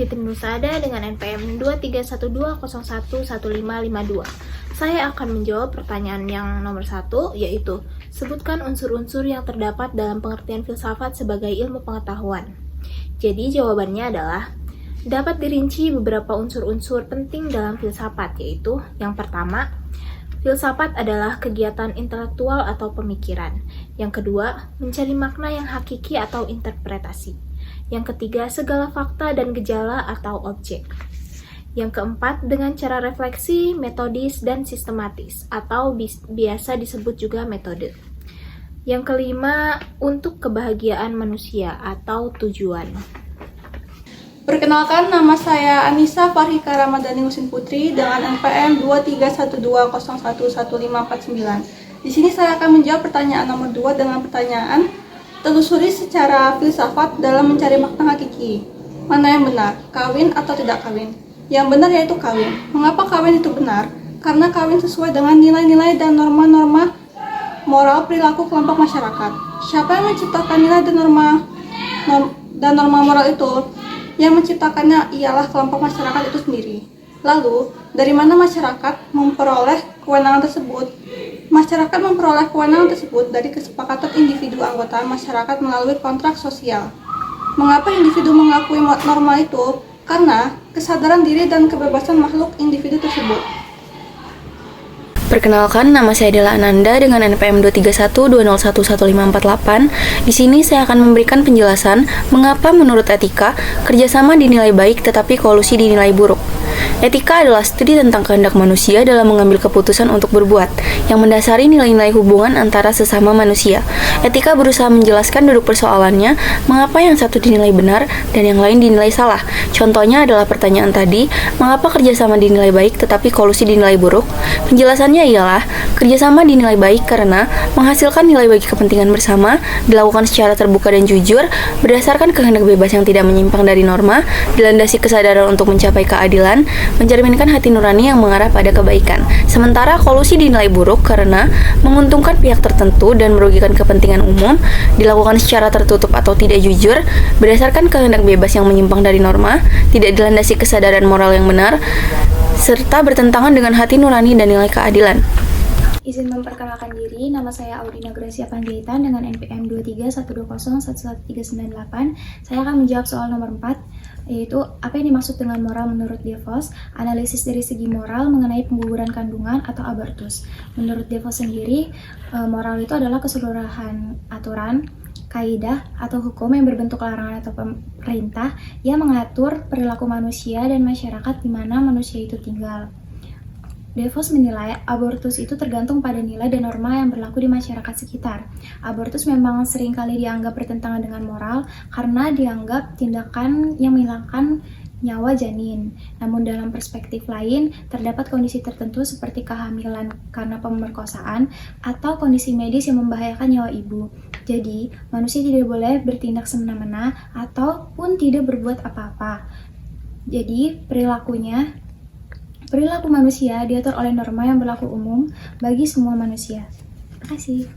Fitri Nusada dengan NPM 2312011552. Saya akan menjawab pertanyaan yang nomor 1, yaitu sebutkan unsur-unsur yang terdapat dalam pengertian filsafat sebagai ilmu pengetahuan. Jadi jawabannya adalah dapat dirinci beberapa unsur-unsur penting dalam filsafat, yaitu yang pertama, filsafat adalah kegiatan intelektual atau pemikiran. Yang kedua, mencari makna yang hakiki atau interpretasi. Yang ketiga, segala fakta dan gejala atau objek. Yang keempat, dengan cara refleksi, metodis, dan sistematis, atau biasa disebut juga metode. Yang kelima, untuk kebahagiaan manusia atau tujuan. Perkenalkan, nama saya Anissa Farhika Ramadhani Husin Putri dengan NPM 2312011549. Di sini saya akan menjawab pertanyaan nomor 2 dengan pertanyaan telusuri secara filsafat dalam mencari makna hakiki. Mana yang benar, kawin atau tidak kawin? Yang benar yaitu kawin. Mengapa kawin itu benar? Karena kawin sesuai dengan nilai-nilai dan norma-norma moral perilaku kelompok masyarakat. Siapa yang menciptakan nilai dan norma moral itu? Yang menciptakannya ialah kelompok masyarakat itu sendiri. Lalu, dari mana masyarakat memperoleh kewenangan tersebut? Masyarakat memperoleh kewenangan tersebut dari kesepakatan individu anggota masyarakat melalui kontrak sosial. Mengapa individu mengakui norma itu? Karena kesadaran diri dan kebebasan makhluk individu tersebut. Perkenalkan, nama saya adalah Ananda dengan NPM 23120111548. Di sini saya akan memberikan penjelasan mengapa menurut etika kerjasama dinilai baik tetapi kolusi dinilai buruk. Etika adalah studi tentang kehendak manusia dalam mengambil keputusan untuk berbuat, yang mendasari nilai-nilai hubungan antara sesama manusia. Etika berusaha menjelaskan duduk persoalannya, mengapa yang satu dinilai benar dan yang lain dinilai salah. Contohnya adalah pertanyaan tadi, mengapa kerjasama dinilai baik tetapi kolusi dinilai buruk? Penjelasannya ialah, kerjasama dinilai baik karena menghasilkan nilai bagi kepentingan bersama, dilakukan secara terbuka dan jujur, berdasarkan kehendak bebas yang tidak menyimpang dari norma, dilandasi kesadaran untuk mencapai keadilan, mencerminkan hati nurani yang mengarah pada kebaikan. Sementara kolusi dinilai buruk karena menguntungkan pihak tertentu dan merugikan kepentingan umum, dilakukan secara tertutup atau tidak jujur, berdasarkan kehendak bebas yang menyimpang dari norma, tidak dilandasi kesadaran moral yang benar, serta bertentangan dengan hati nurani dan nilai keadilan. Izin memperkenalkan diri, nama saya Audina Gracia Panjaitan dengan NPM 23120111398. Saya akan menjawab soal nomor 4, yaitu apa yang dimaksud dengan moral menurut DeVos, analisis dari segi moral mengenai pengguguran kandungan atau abortus. Menurut DeVos sendiri, moral itu adalah keseluruhan aturan, kaidah atau hukum yang berbentuk larangan atau perintah yang mengatur perilaku manusia dan masyarakat di mana manusia itu tinggal. DeVos menilai abortus itu tergantung pada nilai dan norma yang berlaku di masyarakat sekitar. Abortus memang seringkali dianggap bertentangan dengan moral karena dianggap tindakan yang menghilangkan nyawa janin. Namun dalam perspektif lain, terdapat kondisi tertentu seperti kehamilan karena pemerkosaan atau kondisi medis yang membahayakan nyawa ibu. Jadi, manusia tidak boleh bertindak semena-mena ataupun tidak berbuat apa-apa. Jadi, perilaku manusia diatur oleh norma yang berlaku umum bagi semua manusia. Terima kasih.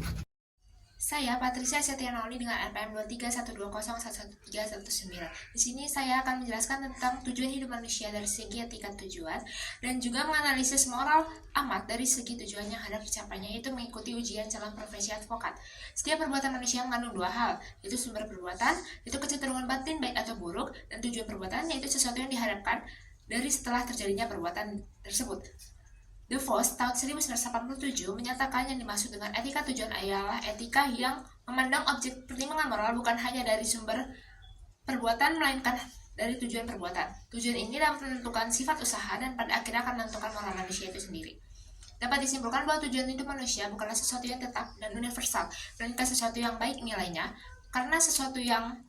Saya Patricia Setianauli dengan NPM 23120111319. Di sini saya akan menjelaskan tentang tujuan hidup manusia dari segi etika tujuan dan juga menganalisis moral amat dari segi tujuan yang hendak dicapainya, yaitu mengikuti ujian calon profesi advokat. Setiap perbuatan manusia mengandung dua hal, yaitu sumber perbuatan, yaitu kecenderungan batin baik atau buruk, dan tujuan perbuatan, yaitu sesuatu yang diharapkan dari setelah terjadinya perbuatan tersebut. DeVos tahun 1987 menyatakan yang dimaksud dengan etika tujuan ialah etika yang memandang objek pertimbangan moral bukan hanya dari sumber perbuatan, melainkan dari tujuan perbuatan. Tujuan ini dapat menentukan sifat usaha dan pada akhirnya akan menentukan moral manusia itu sendiri. Dapat disimpulkan bahwa tujuan hidup manusia bukanlah sesuatu yang tetap dan universal, melainkan sesuatu yang baik nilainya, karena sesuatu yang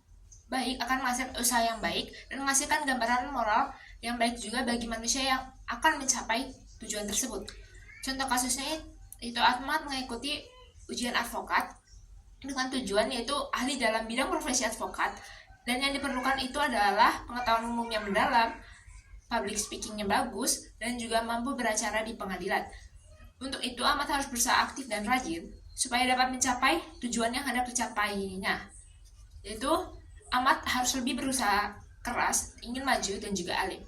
baik akan menghasilkan usaha yang baik dan menghasilkan gambaran moral yang baik juga bagi manusia yang akan mencapai tujuan tersebut. Contoh kasusnya itu Ahmad mengikuti ujian advokat dengan tujuan yaitu ahli dalam bidang profesi advokat, dan yang diperlukan itu adalah pengetahuan umum yang mendalam, public speaking-nya bagus, dan juga mampu beracara di pengadilan. Untuk itu Ahmad harus berusaha aktif dan rajin supaya dapat mencapai tujuan yang hendak dicapainya, yaitu Ahmad harus lebih berusaha keras, ingin maju, dan juga alim.